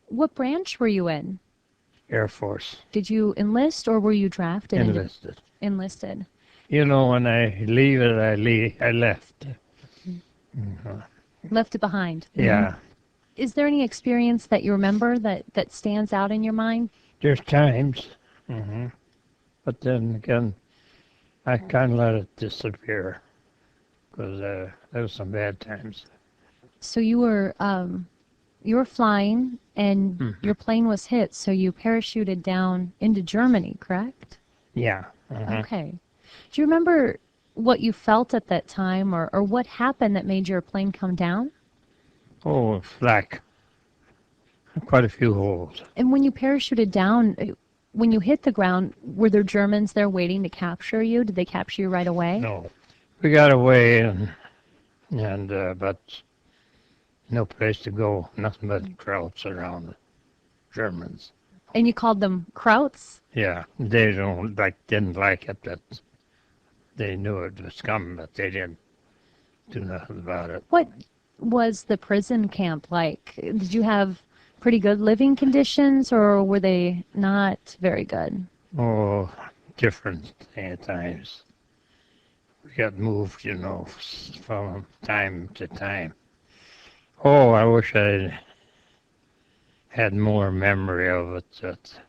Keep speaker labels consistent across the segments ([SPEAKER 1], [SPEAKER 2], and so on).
[SPEAKER 1] What branch were you in?
[SPEAKER 2] Air Force,
[SPEAKER 1] Did you enlist or were you drafted into
[SPEAKER 2] enlisted.
[SPEAKER 1] enlisted?
[SPEAKER 2] You know, when I leave it, I left.
[SPEAKER 1] Left it behind.
[SPEAKER 2] Yeah,
[SPEAKER 1] Is there any experience that you remember that stands out in your mind?
[SPEAKER 2] there's times, but then again, I kind of let it disappear because there was some bad times.
[SPEAKER 1] So you were flying and
[SPEAKER 2] Mhm.
[SPEAKER 1] your plane was hit, so you parachuted down into Germany, correct?
[SPEAKER 2] Yeah.
[SPEAKER 1] Okay. Do you remember what you felt at that time or what happened that made your plane come down?
[SPEAKER 2] Oh, flak. Quite a few holes.
[SPEAKER 1] And when you parachuted down, when you hit the ground, were there Germans there waiting to capture you? Did they capture you right away?
[SPEAKER 2] No, we got away and but no place to go. Nothing but crowds around the Germans.
[SPEAKER 1] And you called them Krauts?
[SPEAKER 2] Yeah, they didn't like it. That they knew it was coming, but they didn't do nothing about it.
[SPEAKER 1] What was the prison camp like? Did you have pretty good living conditions or were they not very good?
[SPEAKER 2] Oh, different times. We got moved, from time to time. Oh, I wish I had more memory of it. That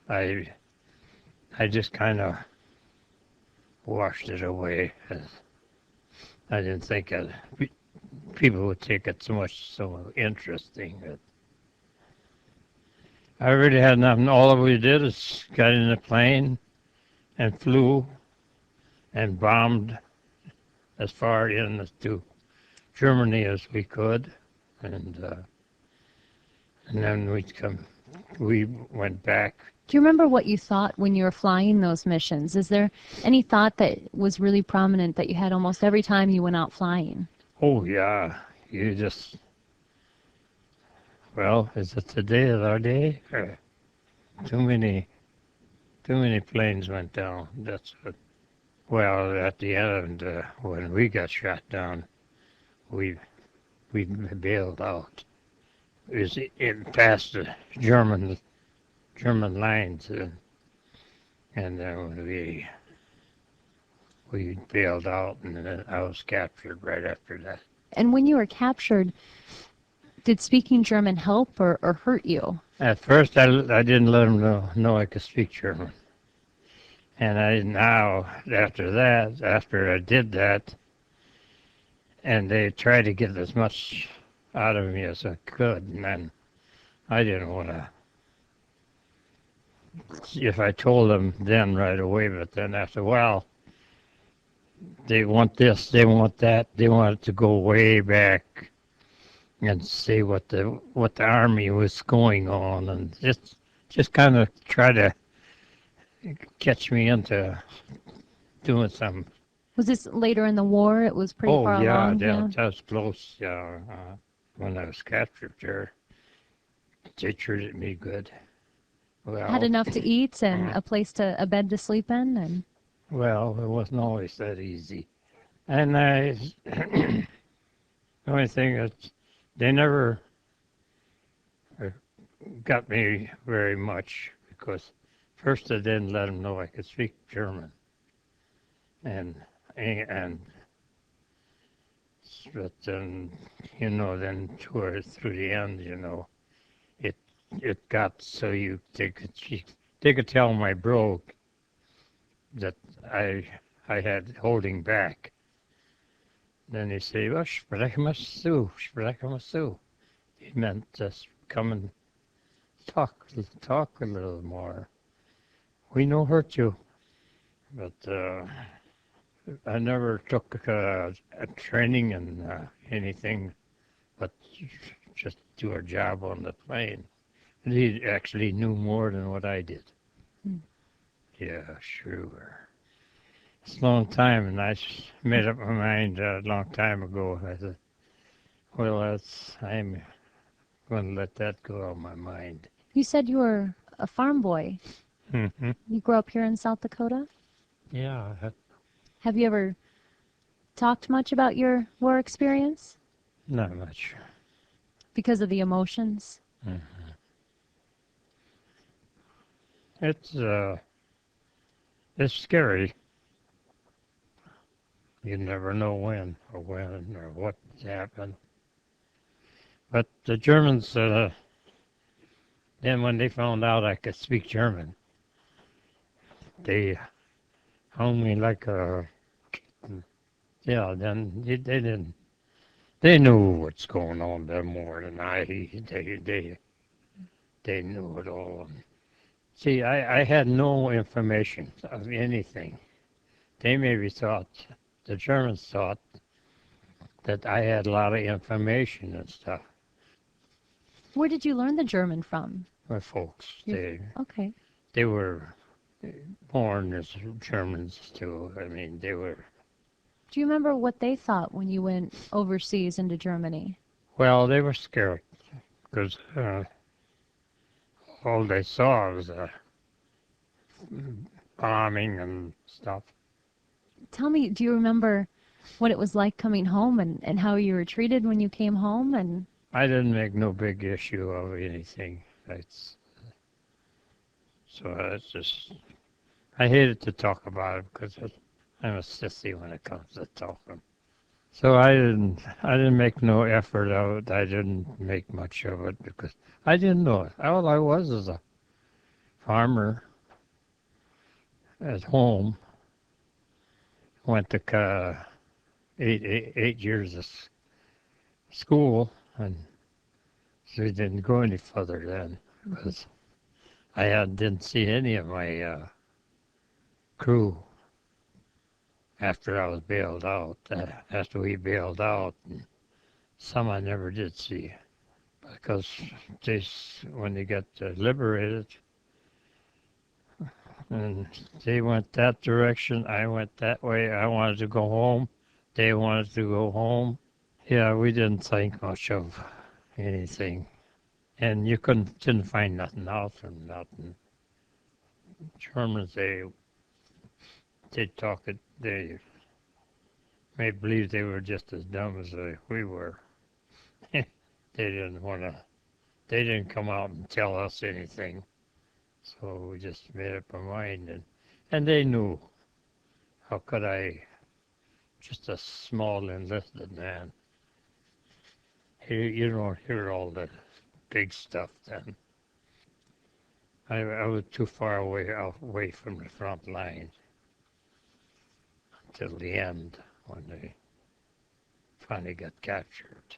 [SPEAKER 2] I just kind of washed it away. I didn't think people would take it so interesting. I really had nothing. All we did is got in a plane and flew and bombed as far in to Germany as we could, and uh, and then we went back.
[SPEAKER 1] Do you remember what you thought when you were flying those missions? Is there any thought that was really prominent that you had almost every time you went out flying?
[SPEAKER 2] Oh yeah, you just well, is it today of our day? Too many too many planes went down. That's what. Well, at the end, when we got shot down, we we bailed out. It was in past the German lines, and we bailed out, and then I was captured right after that.
[SPEAKER 1] And when you were captured, did speaking German help or hurt you?
[SPEAKER 2] At first, I didn't let them know I could speak German, and now after that, after I did that, and they tried to get as much out of me as I could, and then I didn't want to. If I told them then right away, but then after a while, they want this, they want that, they want it to go way back and see what the army was going on, and just kind of try to catch me into doing some.
[SPEAKER 1] Was this later in the war? It was pretty
[SPEAKER 2] Oh
[SPEAKER 1] far
[SPEAKER 2] yeah,
[SPEAKER 1] along, yeah.
[SPEAKER 2] that was close. Yeah, when I was captured there, they treated me good.
[SPEAKER 1] Had
[SPEAKER 2] Well,
[SPEAKER 1] enough to eat and a bed to sleep in and
[SPEAKER 2] well, it wasn't always that easy. And the only thing is, they never uh, got me very much because first I didn't let them know I could speak German, and and but then then through the end, it it got so they could tell my brogue that I I had holding back. Then they say, "Well, sprechen wir so." It meant just come and talk a little more. We no hurt you, but I never took a training in anything but just do our job on the plane. And he actually knew more than what I did.
[SPEAKER 1] Hmm.
[SPEAKER 2] Yeah, sure. It's a long time, and made up my mind a long time ago. I said, well, I'm going to let that go out of my mind.
[SPEAKER 1] you said you were a farm boy.
[SPEAKER 2] Hmm.
[SPEAKER 1] You grew up here in South Dakota?
[SPEAKER 2] Yeah,
[SPEAKER 1] Have you ever talked much about your war experience
[SPEAKER 2] not much.
[SPEAKER 1] because of the emotions?
[SPEAKER 2] Mhm. It's it's scary. You never know when or what happened. But the Germans, then when they found out I could speak German, they hung me like a, yeah. Then they didn't. They knew what's going on there more than I. They knew it all. See, I had no information of anything. They maybe thought, the Germans thought that I had a lot of information and stuff.
[SPEAKER 1] Where did you learn the German from?
[SPEAKER 2] My folks,
[SPEAKER 1] Okay.
[SPEAKER 2] they were born as Germans too. I mean, they were,
[SPEAKER 1] Do you remember what they thought when you went overseas into Germany?
[SPEAKER 2] well, they were scared because all they saw was bombing and stuff.
[SPEAKER 1] Tell me, do you remember what it was like coming home and how you were treated when you came home? And
[SPEAKER 2] I didn't make no big issue of anything. That's so it's just I hated to talk about it because I'm a sissy when it comes to talking. So I didn't make no effort of it. I didn't make much of it because I didn't know it. All I was is a farmer at home. Went to 8 years of school, and so we didn't go any further then because didn't see any of my crew after I was bailed out. After we bailed out, and some I never did see because when they got liberated, and they went that direction, I went that way. I wanted to go home. They wanted to go home. Yeah, we didn't think much of anything, and you didn't find nothing out from nothing. Germans, they talk it. They made believe they were just as dumb as we were. They didn't want to. They didn't come out and tell us anything. So we just made up our mind, and they knew. How could I, just a small enlisted man, you don't hear all the big stuff then. I was too far away from the front line till the end when they finally got captured.